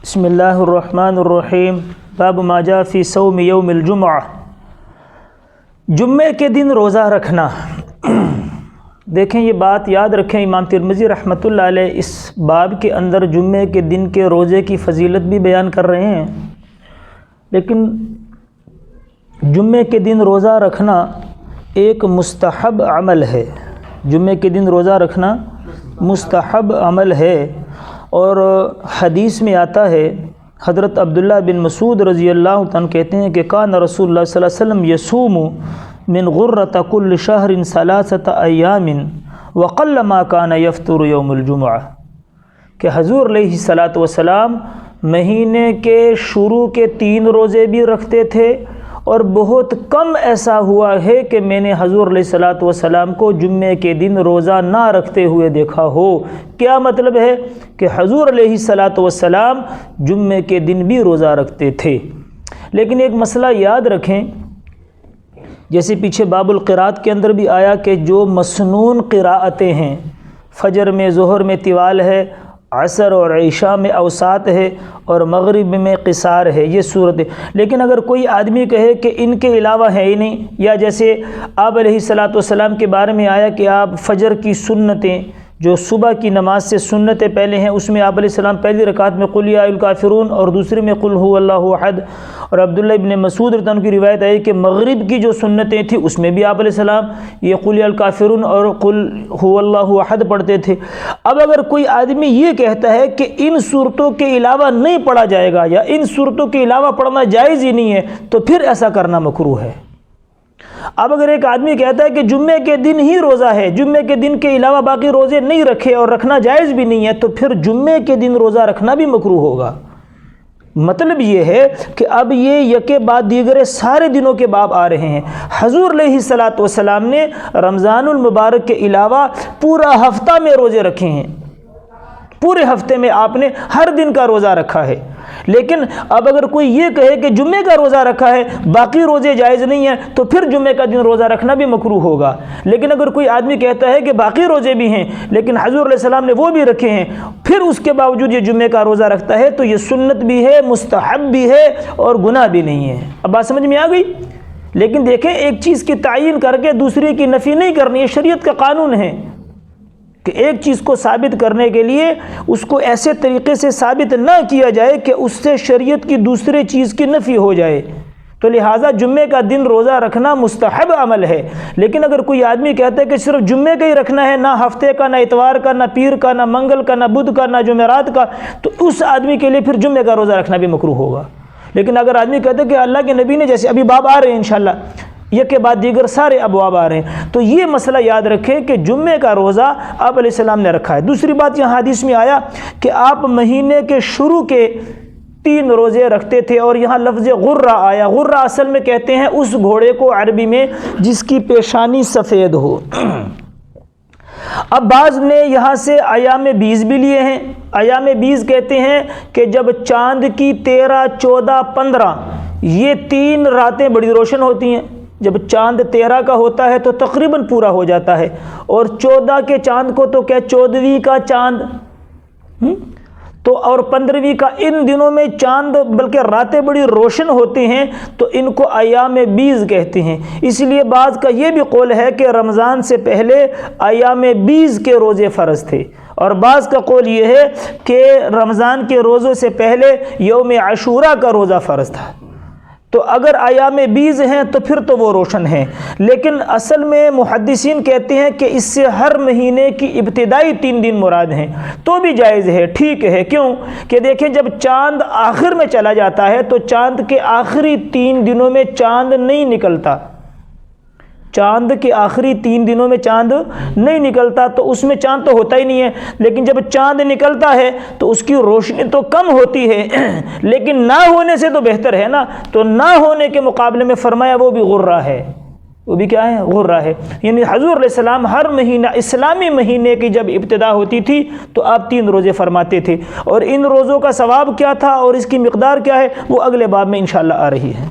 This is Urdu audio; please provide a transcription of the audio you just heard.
بسم اللہ الرحمن الرحیم باب ما جاء فی صوم یوم الجمعہ۔ جمعے کے دن روزہ رکھنا۔ دیکھیں یہ بات یاد رکھیں، امام ترمذی رحمۃ اللہ علیہ اس باب کے اندر جمعے کے دن کے روزے کی فضیلت بھی بیان کر رہے ہیں، لیکن جمعے کے دن روزہ رکھنا ایک مستحب عمل ہے۔ جمعے کے دن روزہ رکھنا مستحب عمل ہے، اور حدیث میں آتا ہے، حضرت عبداللہ بن مسعود رضی اللہ عنہ کہتے ہیں کہ کان رسول اللہ صلی اللہ علیہ وسلم یصوم من غرۃ کل شہر ثلاثۃ ایام وقل ما کان یفطر یوم الجمعہ، کہ حضور علیہ الصلاۃ والسلام مہینے کے شروع کے 3 روزے بھی رکھتے تھے، اور بہت کم ایسا ہوا ہے کہ میں نے حضور علیہ الصلاۃ والسلام کو جمعے کے دن روزہ نہ رکھتے ہوئے دیکھا ہو۔ کیا مطلب ہے کہ حضور علیہ الصلاۃ والسلام جمعے کے دن بھی روزہ رکھتے تھے۔ لیکن ایک مسئلہ یاد رکھیں، جیسے پیچھے باب القراءت کے اندر بھی آیا کہ جو مسنون قراءتیں ہیں، فجر میں، ظہر میں طوال ہے، عصر اور عشاء میں اوساط ہے، اور مغرب میں قصار ہے، یہ صورت ہے۔ لیکن اگر کوئی آدمی کہے کہ ان کے علاوہ ہے ہی نہیں، یا جیسے آپ علیہ الصلاۃ والسلام کے بارے میں آیا کہ آپ فجر کی سنتیں جو صبح کی نماز سے سنتیں پہلے ہیں، اس میں آپ علیہ السلام پہلی رکعت میں قل یا الکافرون اور دوسری میں قل هو اللہ احد، اور عبداللہ ابن مسعود رضی اللہ عنہ کی روایت ہے کہ مغرب کی جو سنتیں تھیں اس میں بھی آپ علیہ السلام یہ قل یا الکافرون اور قل هو اللہ احد پڑھتے تھے۔ اب اگر کوئی آدمی یہ کہتا ہے کہ ان صورتوں کے علاوہ نہیں پڑھا جائے گا، یا ان صورتوں کے علاوہ پڑھنا جائز ہی نہیں ہے، تو پھر ایسا کرنا مکروہ ہے۔ اب اگر ایک آدمی کہتا ہے کہ جمعے کے دن ہی روزہ ہے، جمعے کے دن کے علاوہ باقی روزے نہیں رکھے اور رکھنا جائز بھی نہیں ہے، تو پھر جمعے کے دن روزہ رکھنا بھی مکروہ ہوگا۔ مطلب یہ ہے کہ اب یہ یکے بعد دیگرے سارے دنوں کے باب آ رہے ہیں۔ حضور علیہ الصلاۃ والسلام نے رمضان المبارک کے علاوہ پورا ہفتہ میں روزے رکھے ہیں، پورے ہفتے میں آپ نے ہر دن کا روزہ رکھا ہے۔ لیکن اب اگر کوئی یہ کہے کہ جمعے کا روزہ رکھا ہے، باقی روزے جائز نہیں ہیں، تو پھر جمعے کا دن روزہ رکھنا بھی مکروہ ہوگا۔ لیکن اگر کوئی آدمی کہتا ہے کہ باقی روزے بھی ہیں لیکن حضور علیہ السلام نے وہ بھی رکھے ہیں، پھر اس کے باوجود یہ جمعے کا روزہ رکھتا ہے، تو یہ سنت بھی ہے، مستحب بھی ہے، اور گناہ بھی نہیں ہے۔ اب بات سمجھ میں آ گئی؟ لیکن دیکھیں، ایک چیز کی تعین کر کے دوسری کی نفی نہیں کرنی، یہ شریعت کا قانون ہے کہ ایک چیز کو ثابت کرنے کے لیے اس کو ایسے طریقے سے ثابت نہ کیا جائے کہ اس سے شریعت کی دوسرے چیز کی نفی ہو جائے۔ تو لہٰذا جمعے کا دن روزہ رکھنا مستحب عمل ہے۔ لیکن اگر کوئی آدمی کہتا ہے کہ صرف جمعے کا ہی رکھنا ہے، نہ ہفتے کا، نہ اتوار کا، نہ پیر کا، نہ منگل کا، نہ بدھ کا، نہ جمعرات کا، تو اس آدمی کے لیے پھر جمعے کا روزہ رکھنا بھی مکروہ ہوگا۔ لیکن اگر آدمی کہتا ہے کہ اللہ کے نبی نے، جیسے ابھی باب آ رہے ہیں انشاءاللہ، یک کے بعد دیگر سارے ابواب آ رہے ہیں، تو یہ مسئلہ یاد رکھیں کہ جمعے کا روزہ آپ علیہ السلام نے رکھا ہے۔ دوسری بات، یہاں حدیث میں آیا کہ آپ مہینے کے شروع کے 3 روزے رکھتے تھے، اور یہاں لفظ غرہ آیا۔ غرہ اصل میں کہتے ہیں اس گھوڑے کو عربی میں جس کی پیشانی سفید ہو۔ اب بعض نے یہاں سے ایام 20 بھی لیے ہیں۔ ایام 20 کہتے ہیں کہ جب چاند کی 13، 14، 15 یہ 3 راتیں بڑی روشن ہوتی ہیں۔ جب چاند 13 کا ہوتا ہے تو تقریباً پورا ہو جاتا ہے، اور 14 کے چاند کو تو کیا 14ویں کا چاند، تو اور 15ویں کا، ان دنوں میں چاند بلکہ راتیں بڑی روشن ہوتی ہیں، تو ان کو ایام 20 کہتے ہیں۔ اس لیے بعض کا یہ بھی قول ہے کہ رمضان سے پہلے ایام 20 کے روزے فرض تھے، اور بعض کا قول یہ ہے کہ رمضان کے روزوں سے پہلے یوم عاشوراء کا روزہ فرض تھا۔ تو اگر ایام 20 ہیں تو پھر تو وہ روشن ہیں، لیکن اصل میں محدثین کہتے ہیں کہ اس سے ہر مہینے کی ابتدائی 3 دن مراد ہیں، تو بھی جائز ہے، ٹھیک ہے۔ کیوں کہ دیکھیں، جب چاند آخر میں چلا جاتا ہے تو چاند کے آخری 3 دنوں میں چاند نہیں نکلتا، چاند کے آخری 3 دنوں میں چاند نہیں نکلتا، تو اس میں چاند تو ہوتا ہی نہیں ہے۔ لیکن جب چاند نکلتا ہے تو اس کی روشنی تو کم ہوتی ہے، لیکن نہ ہونے سے تو بہتر ہے نا، تو نہ ہونے کے مقابلے میں فرمایا وہ بھی غرہ ہے، وہ بھی کیا ہے؟ غرہ ہے۔ یعنی حضور علیہ السلام ہر مہینہ، اسلامی مہینے کی جب ابتدا ہوتی تھی تو آپ 3 روزے فرماتے تھے، اور ان روزوں کا ثواب کیا تھا اور اس کی مقدار کیا ہے وہ اگلے باب میں انشاءاللہ آ رہی ہے۔